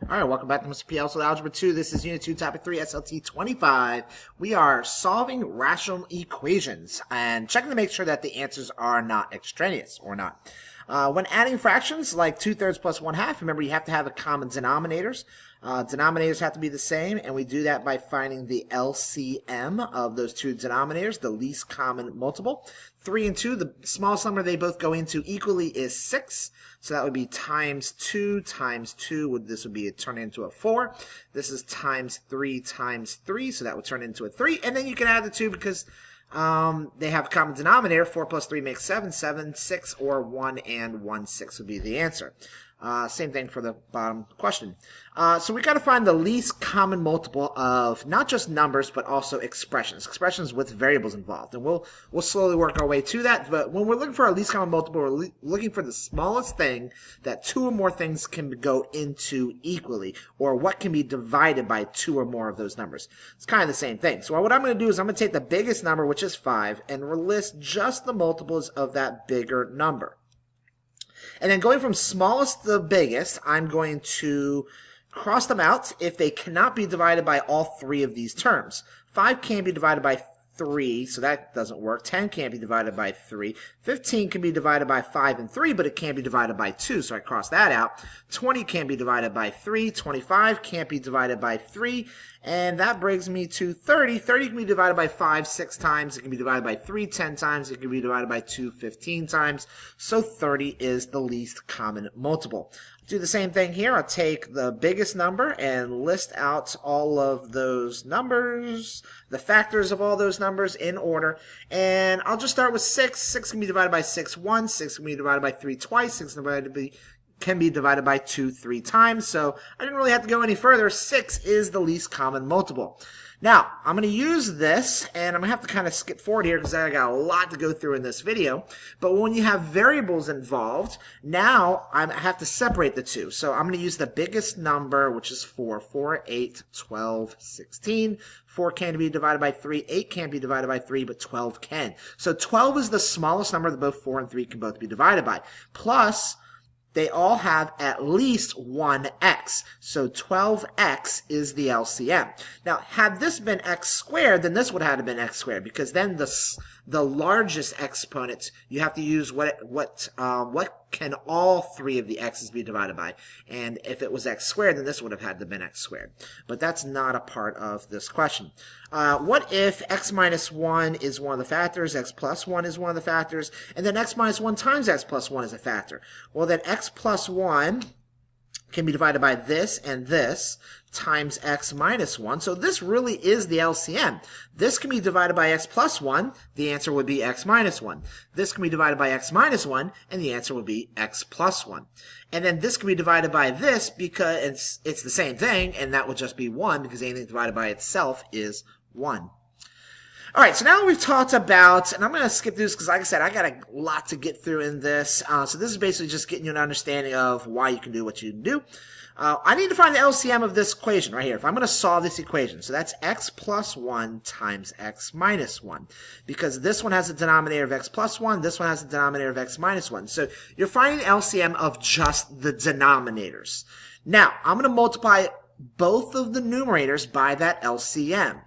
All right, welcome back to Mr. PL's Algebra 2. This is U2T3SLT25. We are solving rational equations and checking to make sure that the answers are not extraneous or not. When adding fractions like 2/3 plus 1/2, remember you have to have the common denominators. Denominators have to be the same, and we do that by finding the LCM of those two denominators, the least common multiple. 3 and 2, the smallest number they both go into equally is 6. So that would be times 2 times 2. This would be turn into a 4. This is times 3 times 3, so that would turn into a 3. And then you can add the 2 because they have a common denominator. 4 plus 3 makes 7. 7, 6, or 1 and 1, 6 would be the answer. Same thing for the bottom question. So we got to find the least common multiple of not just numbers, but also expressions with variables involved. And we'll slowly work our way to that. But when we're looking for our least common multiple, we're looking for the smallest thing that two or more things can go into equally, or what can be divided by two or more of those numbers. It's kind of the same thing. So what I'm going to do is I'm going to take the biggest number, which is 5, and list just the multiples of that bigger number. And then going from smallest to biggest, I'm going to cross them out if they cannot be divided by all three of these terms. 5 can't be divided by 3, so that doesn't work. 10 can't be divided by 3. 15 can be divided by 5 and 3, but it can't be divided by 2, so I cross that out. 20 can't be divided by 3. 25 can't be divided by 3. And that brings me to 30. 30 can be divided by 5 6 times. It can be divided by 3 10 times. It can be divided by 2 15 times. So 30 is the least common multiple. Do the same thing here. I'll take the biggest number and list out all of those numbers, the factors of all those numbers in order. And I'll just start with 6. 6 can be divided by 6 once. 6 can be divided by 3 twice. 6 can be divided by 2 3 times. So I didn't really have to go any further. 6 is the least common multiple. Now, I'm going to use this, and I'm going to have to kind of skip forward here because I got a lot to go through in this video. But when you have variables involved, now I have to separate the two. So I'm going to use the biggest number, which is 4. 4, 8, 12, 16. 4 can't be divided by 3. 8 can't be divided by 3, but 12 can. So 12 is the smallest number that both 4 and 3 can both be divided by. Plus, they all have at least one x. So 12x is the LCM. Now, had this been x squared, then this would have been x squared, because then the largest exponent, you have to use what can all three of the x's be divided by. And if it was x squared, then this would have had to been x squared. But that's not a part of this question. What if x minus 1 is one of the factors, x plus 1 is one of the factors, and then x minus 1 times x plus 1 is a factor? Well, then x plus 1 can be divided by this and this times x minus 1. So this really is the LCM. This can be divided by x plus 1. The answer would be x minus 1. This can be divided by x minus 1, and the answer would be x plus 1. And then this can be divided by this because it's the same thing, and that would just be 1 because anything divided by itself is 1. All right, so now we've talked about, and I'm going to skip through this because, like I said, I got a lot to get through in this. So this is basically just getting you an understanding of why you can do what you can do. I need to find the LCM of this equation right here. If I'm going to solve this equation, so that's x plus 1 times x minus 1. Because this one has a denominator of x plus 1, this one has a denominator of x minus 1. So you're finding the LCM of just the denominators. Now, I'm going to multiply both of the numerators by that LCM.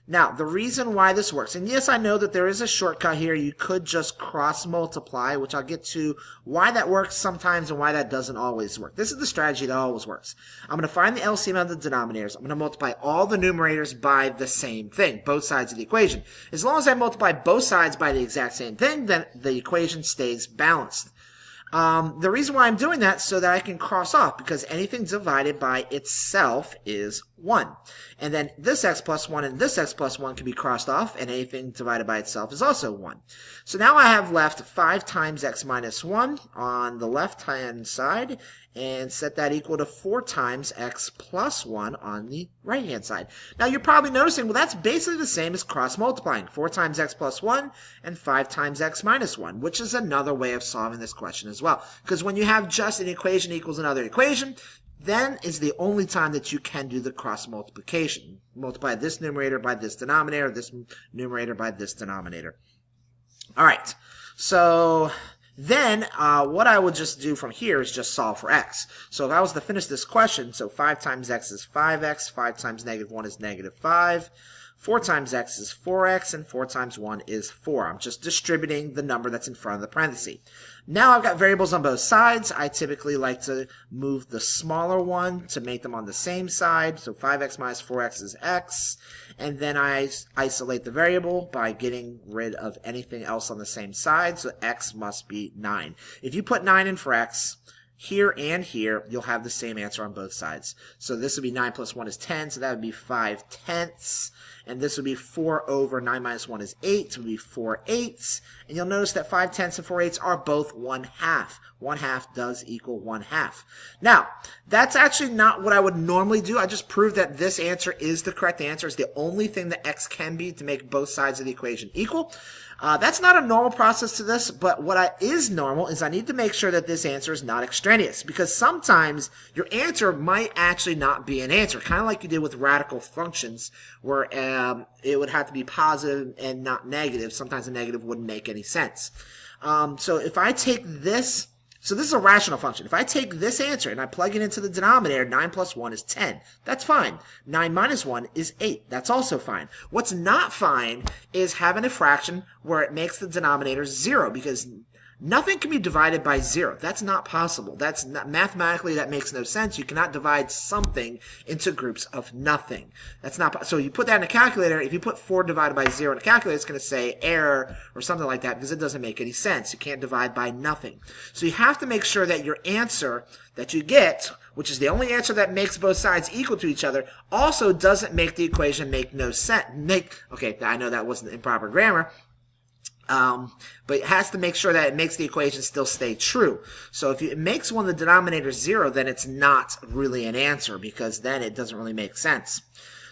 Now, the reason why this works, and yes, I know that there is a shortcut here. You could just cross-multiply, which I'll get to why that works sometimes and why that doesn't always work. This is the strategy that always works. I'm going to find the LCM of the denominators. I'm going to multiply all the numerators by the same thing, both sides of the equation. As long as I multiply both sides by the exact same thing, then the equation stays balanced. The reason why I'm doing that is so that I can cross off, because anything divided by itself is 1. And then this x plus 1 and this x plus 1 can be crossed off, and anything divided by itself is also 1. So now I have left 5 times x minus 1 on the left-hand side, and set that equal to 4 times x plus 1 on the right-hand side. Now you're probably noticing, well, that's basically the same as cross-multiplying. 4 times x plus 1 and 5 times x minus 1, which is another way of solving this question as well. Because when you have just an equation equals another equation, then is the only time that you can do the cross-multiplication. Multiply this numerator by this denominator, this numerator by this denominator. All right, so Then what I would just do from here is just solve for x. So if I was to finish this question, so 5 times x is 5x, 5 times -1 is -5, 4 times x is 4x, and 4 times 1 is 4. I'm just distributing the number that's in front of the parenthesis. Now I've got variables on both sides. I typically like to move the smaller one to make them on the same side. So 5x minus 4x is x. And then I isolate the variable by getting rid of anything else on the same side. So x must be 9. If you put 9 in for x, here and here, you'll have the same answer on both sides. So this would be 9 plus 1 is 10, so that would be 5/10. And this would be 4 over 9 minus 1 is 8, so it would be 4/8. And you'll notice that 5/10 and 4/8 are both 1/2. 1/2 does equal 1/2. Now, that's actually not what I would normally do. I just proved that this answer is the correct answer. It's the only thing that x can be to make both sides of the equation equal. That's not a normal process to this, but what is normal is I need to make sure that this answer is not extraneous, because sometimes your answer might actually not be an answer, kind of like you did with radical functions, where it would have to be positive and not negative. Sometimes a negative wouldn't make any sense. So if I take this, so this is a rational function. If I take this answer and I plug it into the denominator, 9 plus 1 is 10. That's fine. 9 minus 1 is 8. That's also fine. What's not fine is having a fraction where it makes the denominator 0, because nothing can be divided by 0. That's not possible. That's not, mathematically, that makes no sense. You cannot divide something into groups of nothing. That's not. So you put that in a calculator. If you put 4 divided by 0 in a calculator, it's going to say error or something like that, because it doesn't make any sense. You can't divide by nothing. So you have to make sure that your answer that you get, which is the only answer that makes both sides equal to each other, also doesn't make the equation make no sense. Okay, I know that wasn't improper grammar. But it has to make sure that it makes the equation still stay true. So if it makes one of the denominators 0, then it's not really an answer, because then it doesn't really make sense.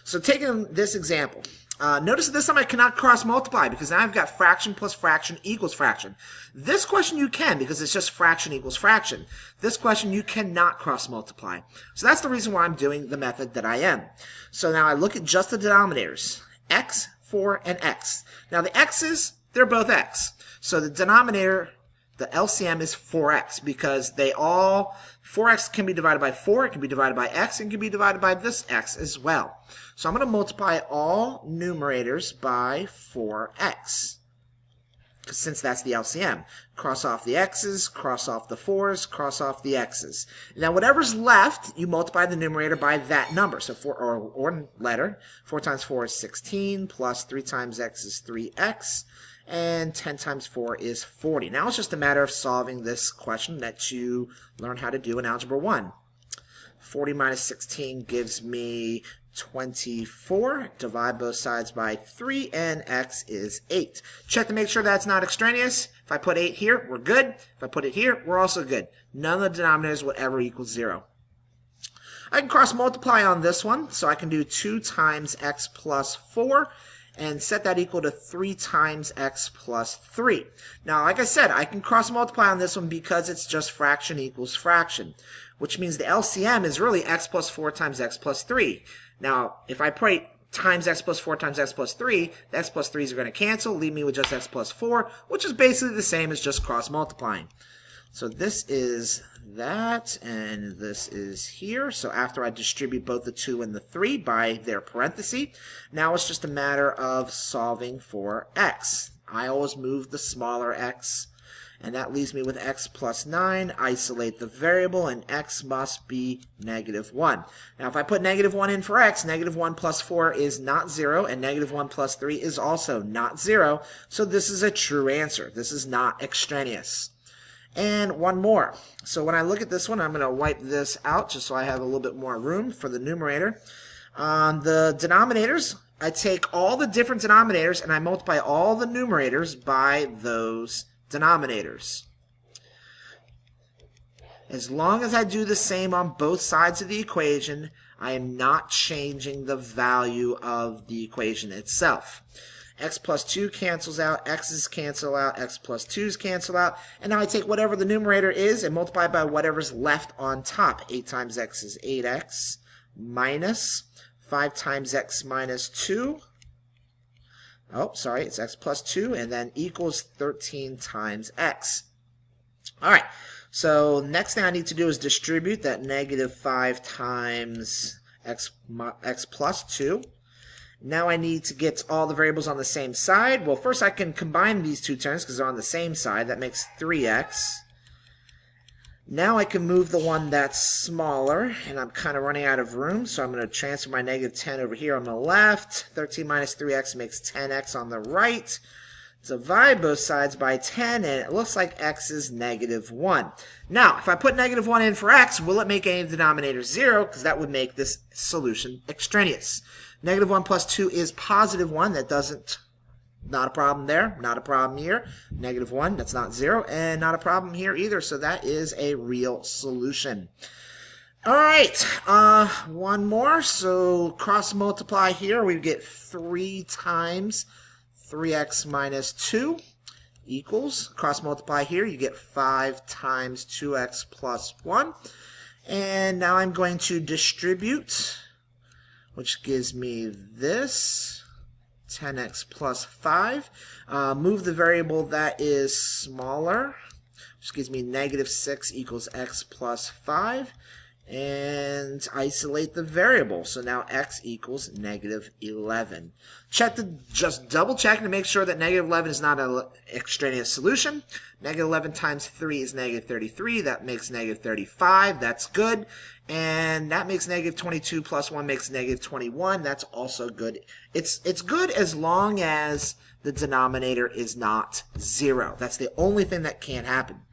So taking this example, notice that this time I cannot cross multiply, because now I've got fraction plus fraction equals fraction. This question you can, because it's just fraction equals fraction. This question you cannot cross multiply. So that's the reason why I'm doing the method that I am. So now I look at just the denominators, x, 4, and x. Now the x's, they're both x. So the denominator, the LCM, is 4x, because 4x can be divided by 4, it can be divided by x, and can be divided by this x as well. So I'm going to multiply all numerators by 4x, since that's the LCM. Cross off the x's, cross off the 4's, cross off the x's. Now whatever's left, you multiply the numerator by that number. So 4 or letter. 4 times 4 is 16, plus 3 times x is 3x. And 10 times 4 is 40. Now it's just a matter of solving this question that you learn how to do in Algebra 1. 40 minus 16 gives me 24. Divide both sides by 3, and x is 8. Check to make sure that's not extraneous. If I put 8 here, we're good. If I put it here, we're also good. None of the denominators will ever equal 0. I can cross multiply on this one, so I can do 2 times x plus 4. And set that equal to 3 times x plus 3. Now, like I said, I can cross multiply on this one because it's just fraction equals fraction, which means the LCM is really x plus 4 times x plus 3. Now, if I put times x plus 4 times x plus 3, the x plus 3's are going to cancel, leave me with just x plus 4, which is basically the same as just cross multiplying. So this is that, and this is here. So after I distribute both the 2 and the 3 by their parenthesis, now it's just a matter of solving for x. I always move the smaller x, and that leaves me with x plus 9. Isolate the variable, and x must be -1. Now if I put -1 in for x, -1 plus 4 is not 0, and -1 plus 3 is also not 0. So this is a true answer. This is not extraneous. And one more. So when I look at this one, I'm going to wipe this out just so I have a little bit more room for the numerator. On the denominators, I take all the different denominators and I multiply all the numerators by those denominators. As long as I do the same on both sides of the equation, I am not changing the value of the equation itself. X plus 2 cancels out, x's cancel out, x plus 2's cancel out, and now I take whatever the numerator is and multiply by whatever's left on top. 8 times x is 8x, minus 5 times x minus 2. Oh, sorry, it's x plus 2, and then equals 13 times x. All right, so next thing I need to do is distribute that negative 5 times x plus 2. Now I need to get all the variables on the same side. Well, first I can combine these two terms because they're on the same side. That makes 3x. Now I can move the one that's smaller, and I'm kind of running out of room, so I'm going to transfer my negative 10 over here on the left. 13 minus 3x makes 10x on the right. Divide both sides by 10, and it looks like x is negative 1. Now, if I put negative 1 in for x, will it make any of the denominators 0? Because that would make this solution extraneous. Negative 1 plus 2 is positive 1. That doesn't, not a problem there, not a problem here. Negative 1, that's not 0, and not a problem here either. So that is a real solution. All right, one more. So cross multiply here, we get 3 times 3x minus 2 equals, cross multiply here, you get 5 times 2x plus 1. And now I'm going to distribute, which gives me this, 10x plus 5. Move the variable that is smaller, which gives me negative 6 equals x plus 5. And isolate the variable. So now x equals negative 11. Just double check to make sure that negative 11 is not an extraneous solution. Negative 11 times 3 is negative 33. That makes negative 35. That's good. And that makes negative 22 plus 1 makes negative 21. That's also good. It's good as long as the denominator is not 0. That's the only thing that can't happen.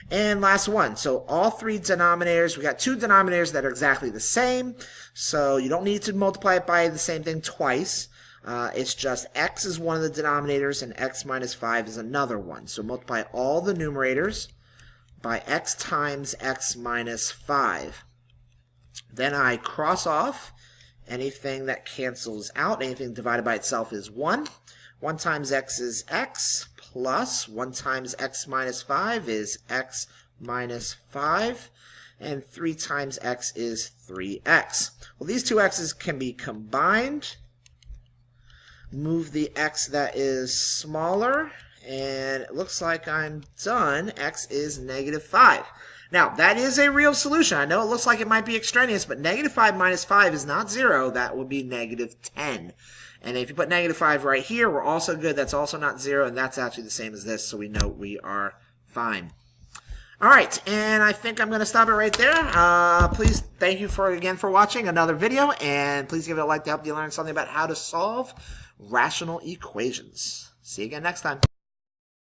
And last one, so all 3 denominators, we got 2 denominators that are exactly the same, so you don't need to multiply it by the same thing twice. It's just x is one of the denominators and x minus 5 is another one. So multiply all the numerators by x times x minus 5. Then I cross off anything that cancels out. Anything divided by itself is 1. 1 times x is x, plus 1 times x minus 5 is x minus 5, and 3 times x is 3x. Well, these two x's can be combined. Move the x that is smaller, and it looks like I'm done. X is negative 5. Now, that is a real solution. I know it looks like it might be extraneous, but negative 5 minus 5 is not 0. That would be negative 10. And if you put negative 5 right here, we're also good. That's also not 0, and that's actually the same as this, so we know we are fine. All right, and I think I'm going to stop it right there. Please, thank you again for watching another video, and please give it a like to help you learn something about how to solve rational equations. See you again next time.